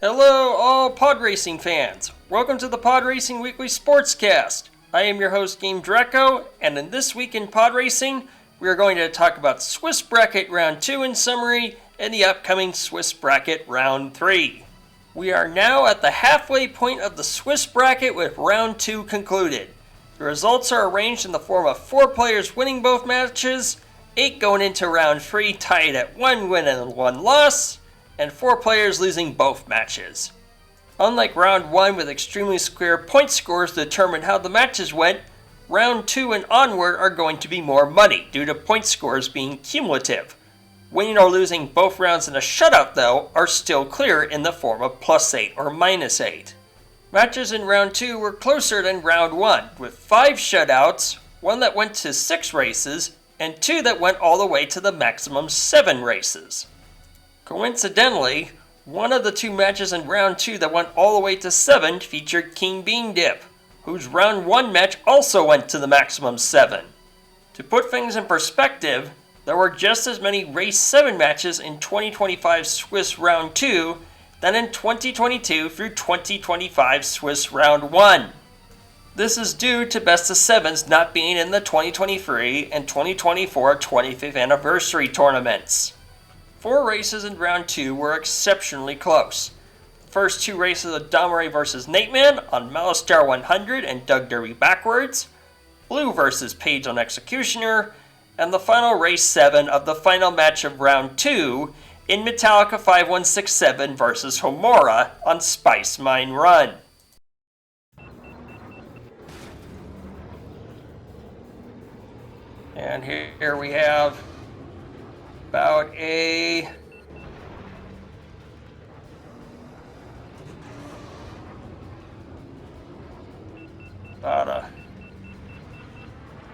Hello, all Podracing fans. Welcome to the Podracing Weekly Sportscast. I am your host, Gamedraco, and in this week in Podracing, we are going to talk about Swiss Bracket Round 2 in summary and the upcoming Swiss Bracket Round 3. We are now at the halfway point of the Swiss Bracket with Round 2 concluded. The results are arranged in the form of 4 players winning both matches, 8 going into Round 3 tied at 1 win and 1 loss, and 4 players losing both matches. Unlike Round 1 with extremely square point scores to determine how the matches went, Round 2 and onward are going to be more muddy due to point scores being cumulative. Winning or losing both rounds in a shutout, though, are still clear in the form of +8 or -8. Matches in Round 2 were closer than Round 1, with 5 shutouts, 1 that went to 6 races, and 2 that went all the way to the maximum 7 races. Coincidentally, one of the 2 matches in Round 2 that went all the way to 7 featured King Bean Dip, whose Round 1 match also went to the maximum 7. To put things in perspective, there were just as many Race 7 matches in 2025 Swiss Round 2 than in 2022 through 2025 Swiss Round 1. This is due to Best of 7s not being in the 2023 and 2024 25th anniversary tournaments. 4 races in Round 2 were exceptionally close. The first 2 races of Domare vs. Nateman on Malastar 100 and Doug Derby backwards, Blue vs. Page on Executioner, and the final race 7 of the final match of Round 2 in Metallica 5167 vs. Homura on Spice Mine Run. And here we have about a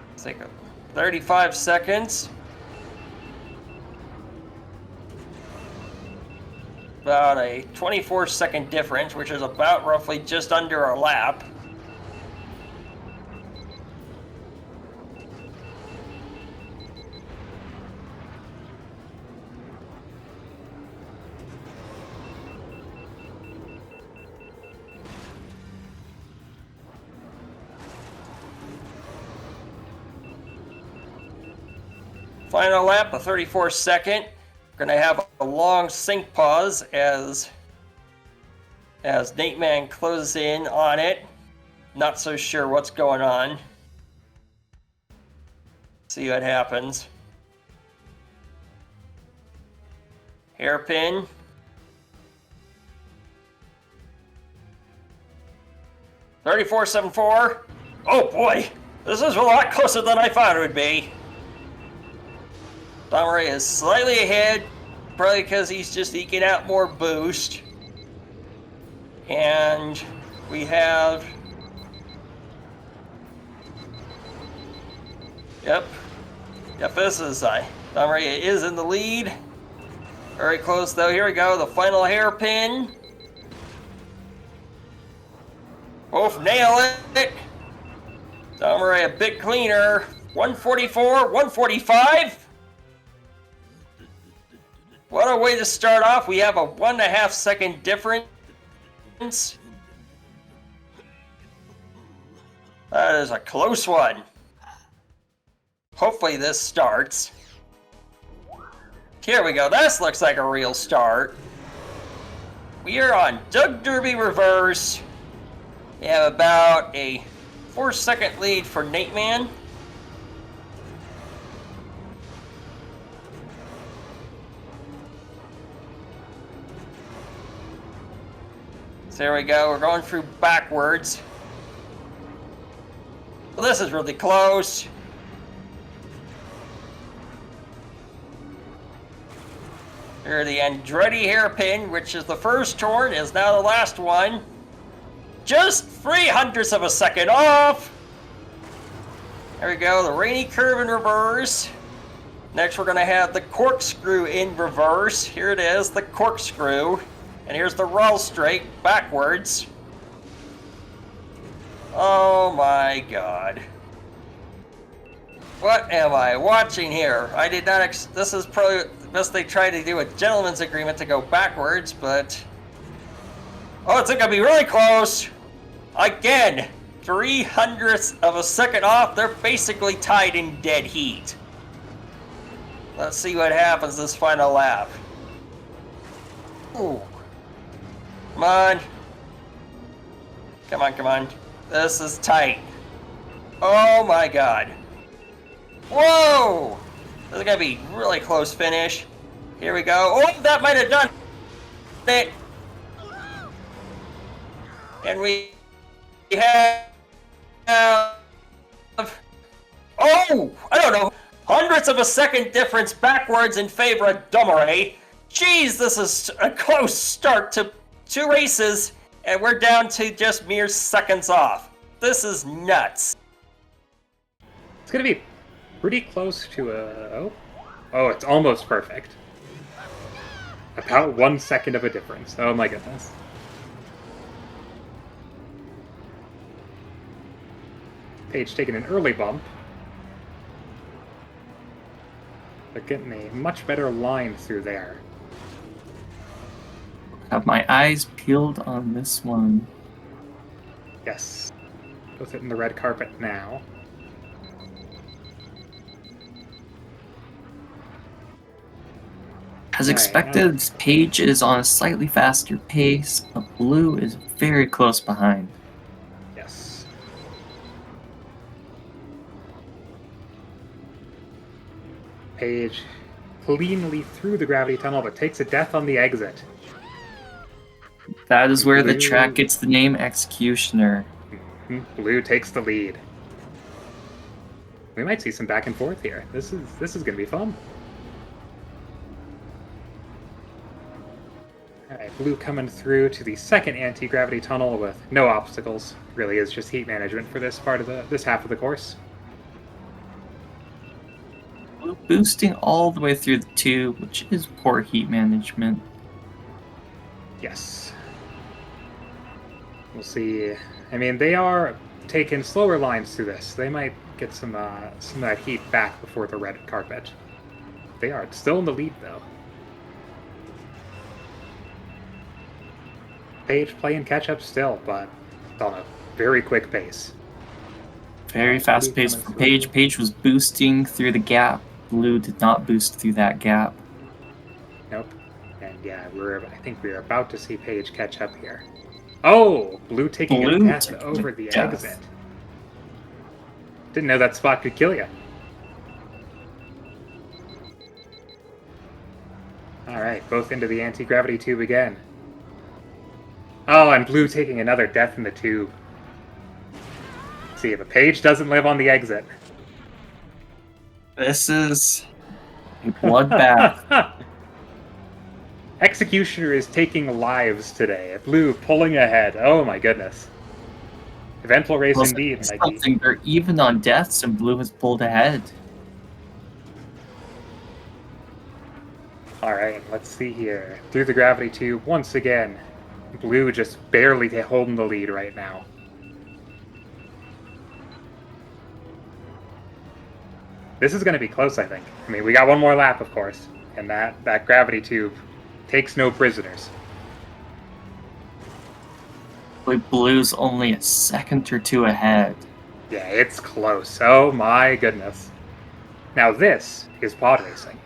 let's think of 35 seconds, about a 24-second difference, which is about roughly just under a lap. Final lap, a 34-second. We're going to have a long sync pause as Nate Man closes in on it. Not so sure what's going on. See what happens. Hairpin. .34.74. Oh boy, this is a lot closer than I thought it would be. Domare is slightly ahead, probably because he's just eking out more boost. And we have... Yep, this is... Domare is in the lead. Very close though, here we go, the final hairpin. Both nail it. Domare a bit cleaner. 144, 145. What a way to start off. We have a 1.5 second difference. That is a close one. Hopefully this starts. Here we go. This looks like a real start. We are on Doug Derby reverse. We have about a 4-second lead for Nate Man. So there we go, we're going through backwards. Well, this is really close. Here the Andretti hairpin, which is the first turn, is now the last one. Just 0.03 of a second off. There we go, the rainy curve in reverse. Next we're going to have the corkscrew in reverse. Here it is, the corkscrew. And here's the roll straight backwards. Oh my god. What am I watching here? I did not this is probably the best they tried to do a gentleman's agreement to go backwards, but Oh, it's gonna be really close. Again, 0.03 of a second off. They're basically tied in dead heat. Let's see what happens this final lap. Ooh. Come on. Come on, come on. This is tight. Oh my god. Whoa! This is gonna be really close finish. Here we go. Oh, that might have done it. And we have... Oh! I don't know. Hundredths of a second difference backwards in favor of Domare. Jeez, this is a close start to 2 races, and we're down to just mere seconds off. This is nuts. It's going to be pretty close to a... Oh, it's almost perfect. About 1 second of a difference. Oh my goodness. Page taking an early bump. They're getting a much better line through there. Have my eyes peeled on this one. Yes. Both hitting the red carpet now. As expected, Paige is on a slightly faster pace, but Blue is very close behind. Yes. Paige cleanly through the gravity tunnel, but takes a death on the exit. That is where the track gets the name Executioner. Blue takes the lead. We might see some back and forth here. This is going to be fun. Alright, Blue coming through to the second anti-gravity tunnel with no obstacles. Really is just heat management for this part of this half of the course. Blue boosting all the way through the tube, which is poor heat management. Yes. We'll see. I mean, they are taking slower lines through this. They might get some of that heat back before the red carpet. They are still in the lead, though. Paige playing catch-up still, but on a very quick pace. Very fast pace for Paige. Paige was boosting through the gap. Blue did not boost through that gap. Nope. And yeah, I think we're about to see Paige catch up here. Oh! Blue taking a death over the exit. Didn't know that spot could kill you. Alright, both into the anti-gravity tube again. Oh, and Blue taking another death in the tube. See if a Paige doesn't live on the exit. This is a bloodbath. Executioner is taking lives today. Blue pulling ahead. Oh my goodness. Eventful race indeed. Something they're even on deaths, and Blue has pulled ahead. Alright, let's see here. Through the gravity tube once again. Blue just barely holding the lead right now. This is going to be close, I think. I mean, we got one more lap, of course. And that gravity tube takes no prisoners. Blue's only a second or two ahead. Yeah, it's close. Oh my goodness. Now this is Podracing.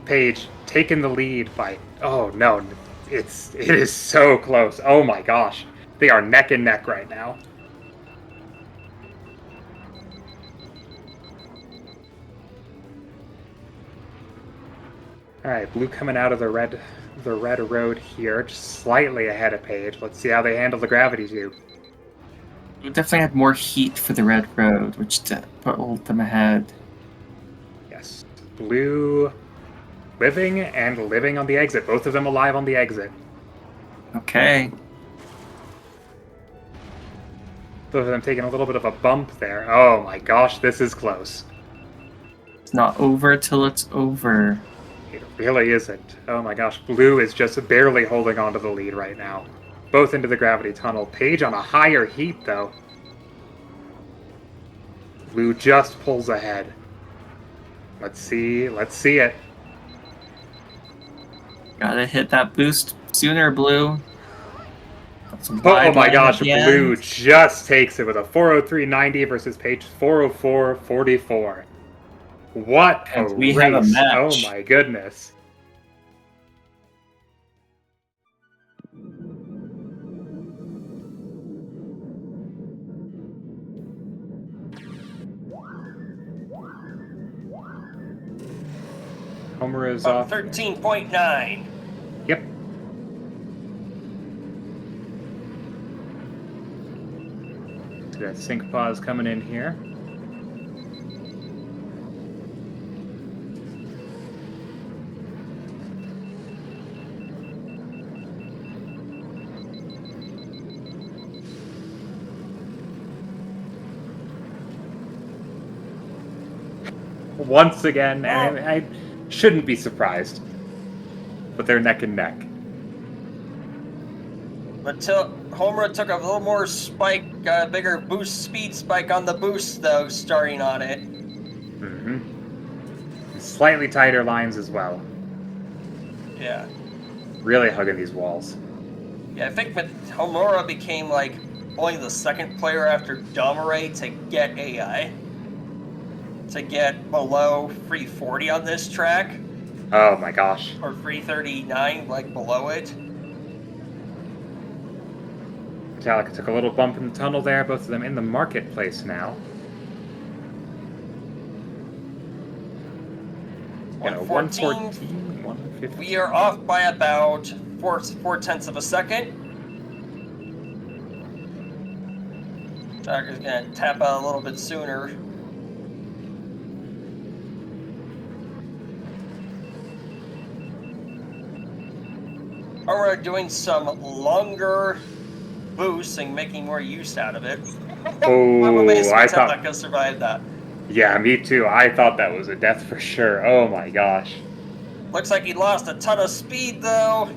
Paige taking the lead by... Oh no, it is so close. Oh my gosh. They are neck and neck right now. Alright, Blue coming out of the red road here, just slightly ahead of Paige. Let's see how they handle the gravity tube. We definitely had more heat for the red road, which pulled them ahead. Yes. Blue living and living on the exit. Both of them alive on the exit. Okay. Both of them taking a little bit of a bump there. Oh my gosh, this is close. It's not over till it's over. It really isn't. Oh my gosh, Blue is just barely holding on to the lead right now. Both into the gravity tunnel. Paige on a higher heat, though. Blue just pulls ahead. Let's see it. Gotta hit that boost Sooner Blue. Oh my gosh, Blue just takes it with a 403.90 versus Page 404.44. What a we race. have a match. Oh my goodness. Homer is off. 13.9. Yep. So that sync pause coming in here. Once again, and I shouldn't be surprised, but they're neck and neck. Until Homer took a little more spike, got a bigger boost speed spike on the boost though, starting on it. Mm-hmm. Slightly tighter lines as well. Yeah. Really hugging these walls. Yeah, I think Homura became like only the second player after Damare to get AI. To get below 340 on this track. Oh my gosh. Or 339, like below it. Metallica took a little bump in the tunnel there, both of them in the marketplace now. 114. 115. We are off by about 4/10 of a second. Tiger's gonna tap out a little bit sooner. Or we're doing some longer boosts and making more use out of it. Oh, I'm amazed I Metallica survived that. Yeah, me too. I thought that was a death for sure. Oh my gosh. Looks like he lost a ton of speed though.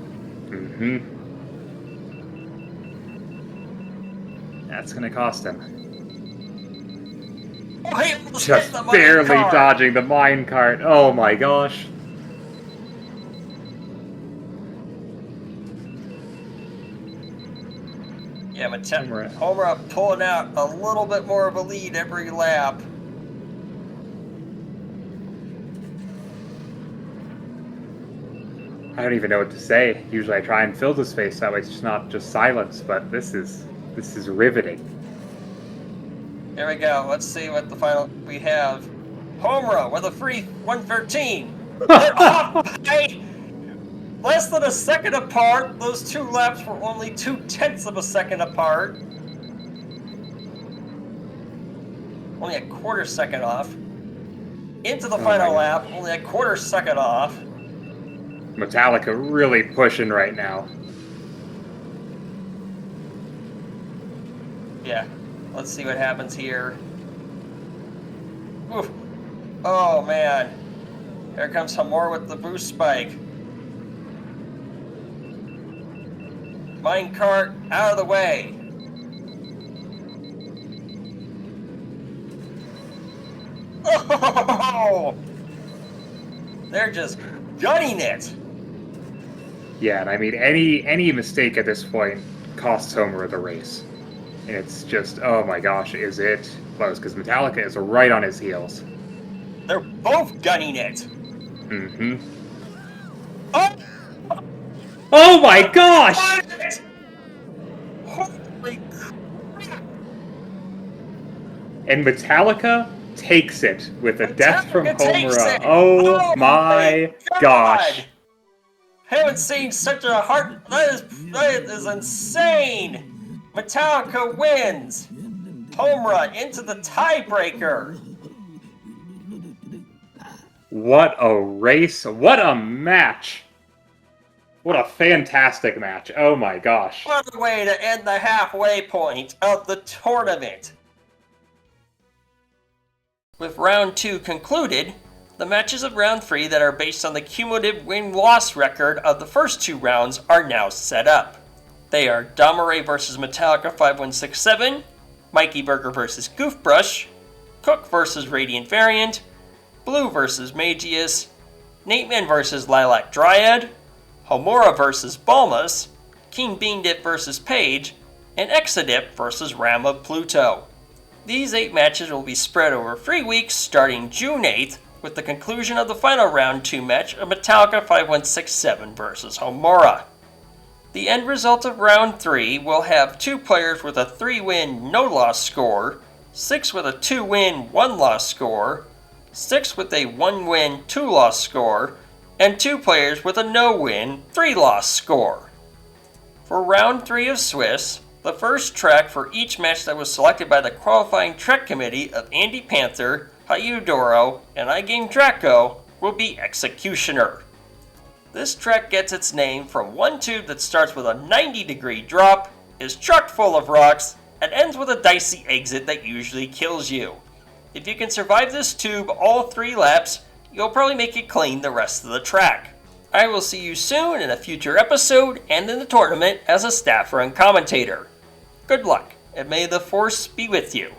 Mm-hmm. That's gonna cost him. Oh, he almost Just hit the barely minecart. dodging the minecart. Oh my gosh. Yeah, Homer pulling out a little bit more of a lead every lap. I don't even know what to say. Usually I try and fill the space that way it's not just silence, but this is riveting. Here we go. Let's see what the final we have. Homer with a free 113. They're off by less than a second apart. Those two laps were only 0.2 of a second apart. Only a quarter second off. Into the final lap, only a quarter second off. Metallica really pushing right now. Yeah, let's see what happens here. Oof. Oh man, here comes Homer with the boost spike. Minecart out of the way. Oh! They're just gunning it. Yeah, and I mean any mistake at this point costs Homer the race. And it's just, oh my gosh, is it close? Because Metallica is right on his heels. They're both gunning it. Mm-hmm. Oh! Oh my gosh! Holy crap! And Metallica takes it with a death from Homura. It. Oh my gosh. Haven't seen such a heart. That is insane. Metallica wins. Homura into the tiebreaker. What a race. What a match. What a fantastic match. Oh my gosh. What a way to end the halfway point of the tournament. With round 2 concluded, the matches of round 3 that are based on the cumulative win-loss record of the first 2 rounds are now set up. They are Damare vs. Metallica 5167, Mikey Burger vs. Goofbrush, Cook vs. Radiant Variant, Blue vs. Magius, Nateman vs. Lilac Dryad, Homura vs. Balmus, King Beandip vs. Page, and Exodip vs. Ram of Pluto. These 8 matches will be spread over 3 weeks starting June 8th, with the conclusion of the final round 2 match of Metallica 5167 vs. Homura. The end result of round 3 will have 2 players with a 3-win, no-loss score, 6 with a 2-win, 1-loss score, 6 with a 1-win, 2-loss score, and 2 players with a no-win, 3-loss score. For round 3 of Swiss, the first track for each match that was selected by the qualifying Trek committee of Andy Panther, Hayudoro, and Gamedraco will be Executioner. This track gets its name from one tube that starts with a 90-degree drop, is chock full of rocks, and ends with a dicey exit that usually kills you. If you can survive this tube all 3 laps, you'll probably make it clean the rest of the track. I will see you soon in a future episode and in the tournament as a staffer and commentator. Good luck, and may the Force be with you.